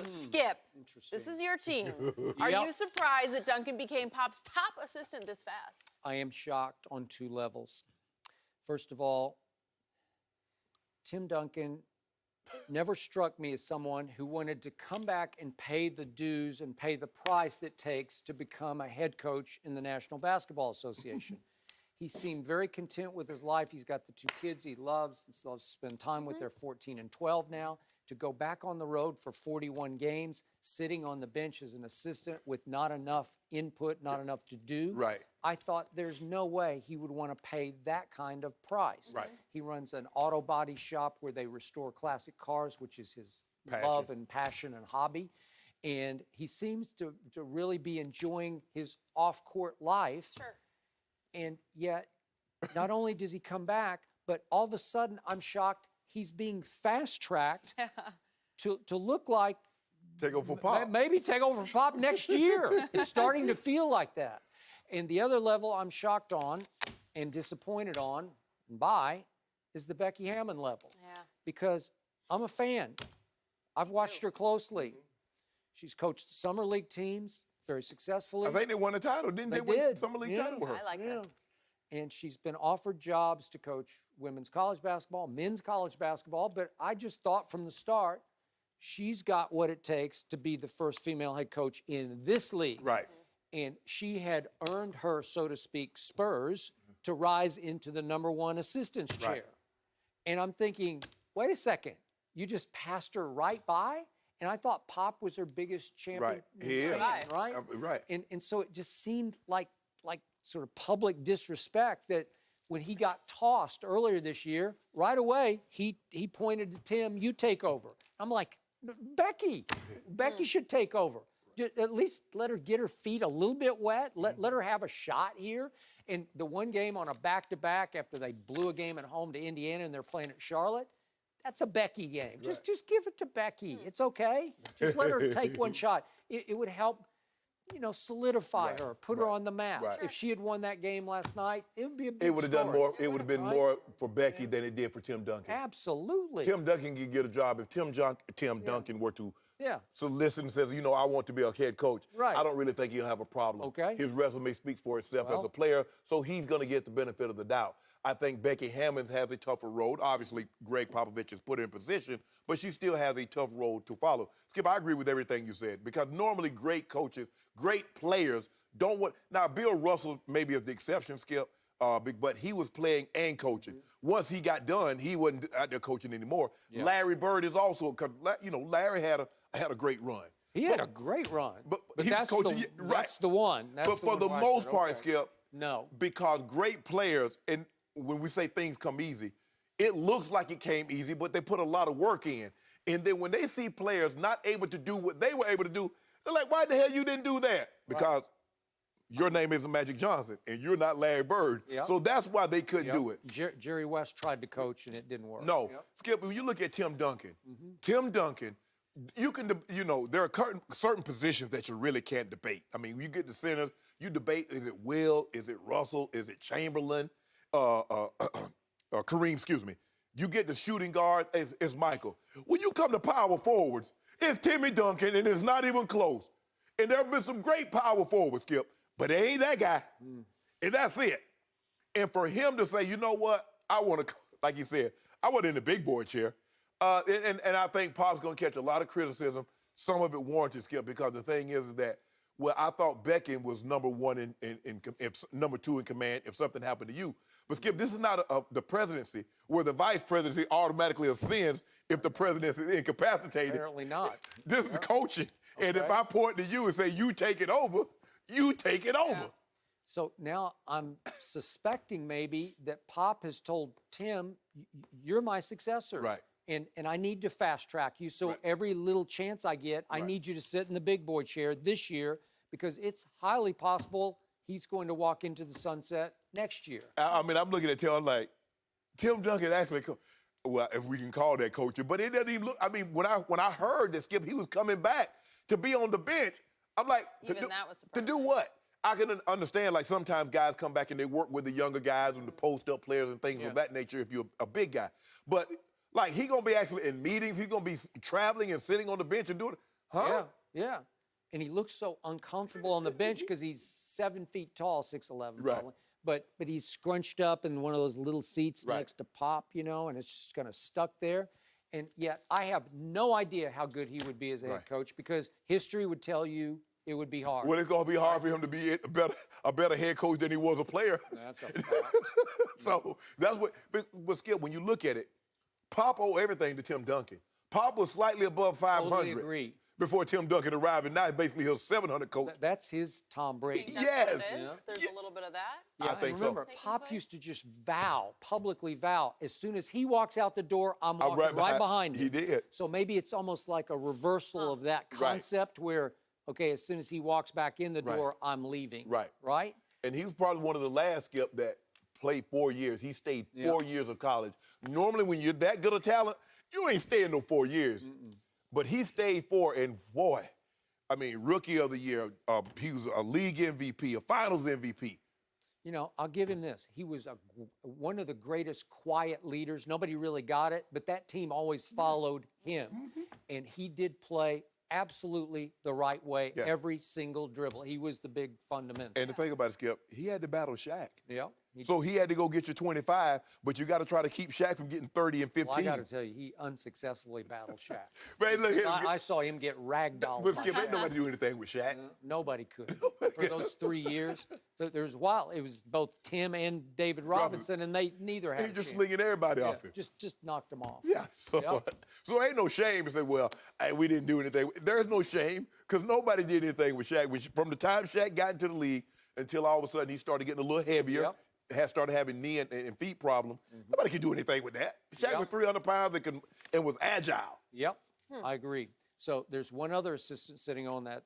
Skip, Interesting. this is your team. Are you surprised that Duncan became Pop's top assistant this fast? I am shocked on two levels. First of all, Tim Duncan never struck me as someone who wanted to come back and pay the dues and pay the price it takes to become a head coach in the National Basketball Association. He seemed very content with his life. He's got the two kids he loves. He loves to spend time with. They're 14 and 12 now. To go back on the road for 41 games, sitting on the bench as an assistant with not enough input, not enough to do. Right. I thought there's no way he would want to pay that kind of price. Right. He runs an auto body shop where they restore classic cars, which is his love and passion and hobby. And he seems to really be enjoying his off-court life. Sure. And yet, not only does he come back, but all of a sudden, I'm shocked he's being fast-tracked to look like take over for Pop. Maybe take over for Pop next year. It's starting to feel like that. And the other level I'm shocked on and disappointed on and by is the Becky Hammon level. Yeah. Because I'm a fan. I've watched her closely. She's coached summer league teams very successfully. I think they won a title, didn't they? Win Summer League title with her. I like her. And she's been offered jobs to coach women's college basketball, men's college basketball, but I just thought from the start, she's got what it takes to be the first female head coach in this league. Right. And she had earned her, so to speak, Spurs to rise into the #1 assistant's chair. Right. And I'm thinking, wait a second, you just passed her right by? And I thought Pop was her biggest champion. Right. He is. Right? Right. And so it just seemed like sort of public disrespect that when he got tossed earlier this year, right away, he pointed to Tim, you take over. I'm like, Becky should take over. At least let her get her feet a little bit wet. Let her have a shot here. And the one game on a back-to-back after they blew a game at home to Indiana and they're playing at Charlotte, that's a Becky game. Right. Just give it to Becky. It's okay. Just let her take one shot. It would help, solidify her, put her on the map. Right. If she had won that game last night, it would be a big It would have done story. more. It would have been more for Becky than it did for Tim Duncan. Absolutely. Tim Duncan could get a job if Tim Duncan were to solicit and says, I want to be a head coach. Right. I don't really think he'll have a problem. Okay. His resume speaks for itself as a player, so he's going to get the benefit of the doubt. I think Becky Hammon has a tougher road. Obviously, Gregg Popovich has put her in position, but she still has a tough road to follow. Skip, I agree with everything you said, because normally great coaches, great players don't want. Now, Bill Russell maybe is the exception, Skip, but he was playing and coaching. Once he got done, he wasn't out there coaching anymore. Yeah. Larry Bird is also, because Larry had a great run. He had a great run. But he that's, was coaching, that's the one. That's but for the most part, Skip, no. Because great players, and when we say things come easy, it looks like it came easy, but they put a lot of work in. And then when they see players not able to do what they were able to do, they're like, why the hell you didn't do that? Because your name isn't Magic Johnson, and you're not Larry Bird. Yep. So that's why they couldn't do it. Jerry West tried to coach, and it didn't work. No. Skip, when you look at Tim Duncan, Tim Duncan, you can, there are certain positions that you really can't debate. I mean, you get the centers, you debate, is it Will, is it Russell, is it Chamberlain, Kareem, excuse me. You get the shooting guard, it's Michael. When you come to power forwards, it's Timmy Duncan, and it's not even close. And there have been some great power forwards, Skip, but it ain't that guy. And that's it. And for him to say, you know what, I want to, like he said, I want in the big boy chair. And I think Pop's going to catch a lot of criticism, some of it warranted, Skip, because the thing is that, well, I thought Beckham was #1 if #2 in command if something happened to you. But, Skip, this is not the presidency where the vice presidency automatically ascends if the president is incapacitated. Apparently not. This is coaching. Okay. And if I point to you and say, you take it over, you take it over. So now I'm suspecting maybe that Pop has told Tim, you're my successor. Right. And I need to fast track you. So every little chance I get, I need you to sit in the big boy chair this year, because it's highly possible he's going to walk into the sunset next year. I mean, I'm looking at Tim like, Tim Duncan actually, well, if we can call that coaching, but it doesn't even look, I mean, when I heard that Skip, he was coming back to be on the bench, I'm like, to do what? I can understand, like, sometimes guys come back and they work with the younger guys and the post-up players and things of that nature if you're a big guy. But, like, he's going to be actually in meetings. He's going to be traveling and sitting on the bench and doing it. Huh? Yeah. And he looks so uncomfortable on the bench because he's 7 feet tall, 6'11", Right. probably. But he's scrunched up in one of those little seats Right. next to Pop, and it's just kind of stuck there. And yet I have no idea how good he would be as a head coach because history would tell you it would be hard. Well, it's going to be hard for him to be a better head coach than he was a player. That's a fact. So that's what. But Skip, when you look at it, Pop owed everything to Tim Duncan. Pop was slightly above 500 Totally agree. before Tim Duncan arrived, and now he's basically his 700 coach. That's his Tom Brady. Think that's Yes. what it is? Yeah. There's a little bit of that. I think so. remember, Pop place? used to just publicly vow, as soon as he walks out the door, I'm walking right behind him. He did. So maybe it's almost like a reversal of that concept where, okay, as soon as he walks back in the door, I'm leaving. Right. Right? And he was probably one of the last, Skip, that played 4 years. He stayed 4 years of college. Normally, when you're that good a talent, you ain't staying no 4 years. But he stayed 4, and boy, I mean, rookie of the year. He was a league MVP, a finals MVP. I'll give him this. He was one of the greatest quiet leaders. Nobody really got it, but that team always followed him. And he did play absolutely the right way every single dribble. He was the big fundamental. And the thing about it, Skip, he had to battle Shaq. Yeah. So he had to go get you 25, but you got to try to keep Shaq from getting 30 and 15. Well, I got to tell you, he unsuccessfully battled Shaq. Man, look, I saw him get ragdolled. but by Skip, ain't Shaq. nobody do anything with Shaq. Nobody could. For those 3 years, it was both Tim and David Robinson, and they neither had He a just chance. slinging everybody off him. Just knocked them off. Yeah, so ain't no shame to say, well, hey, we didn't do anything. There's no shame because nobody did anything with Shaq. From the time Shaq got into the league until all of a sudden he started getting a little heavier, started having knee and feet problems. Nobody could do anything with that. Shaq was 300 pounds and was agile. Yep, I agree. So there's one other assistant sitting on that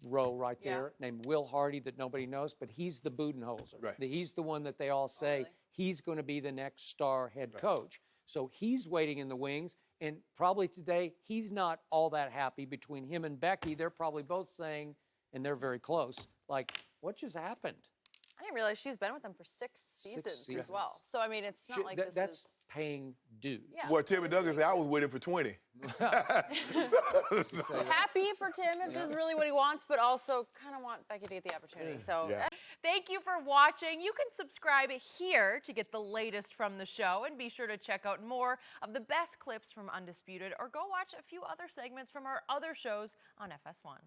row right there named Will Hardy that nobody knows, but he's the Budenholzer. Right. He's the one that they all say he's going to be the next star head coach. So he's waiting in the wings, and probably today he's not all that happy between him and Becky. They're probably both saying, and they're very close, like, what just happened? I didn't realize she's been with them for 6 seasons as well. So, I mean, it's not like this That's is... paying dues. Yeah. Well, Timmy Duncan said, I was with him for 20. Happy for Tim if this is really what he wants, but also kind of want Becky to get the opportunity. So Thank you for watching. You can subscribe here to get the latest from the show, and be sure to check out more of the best clips from Undisputed, or go watch a few other segments from our other shows on FS1.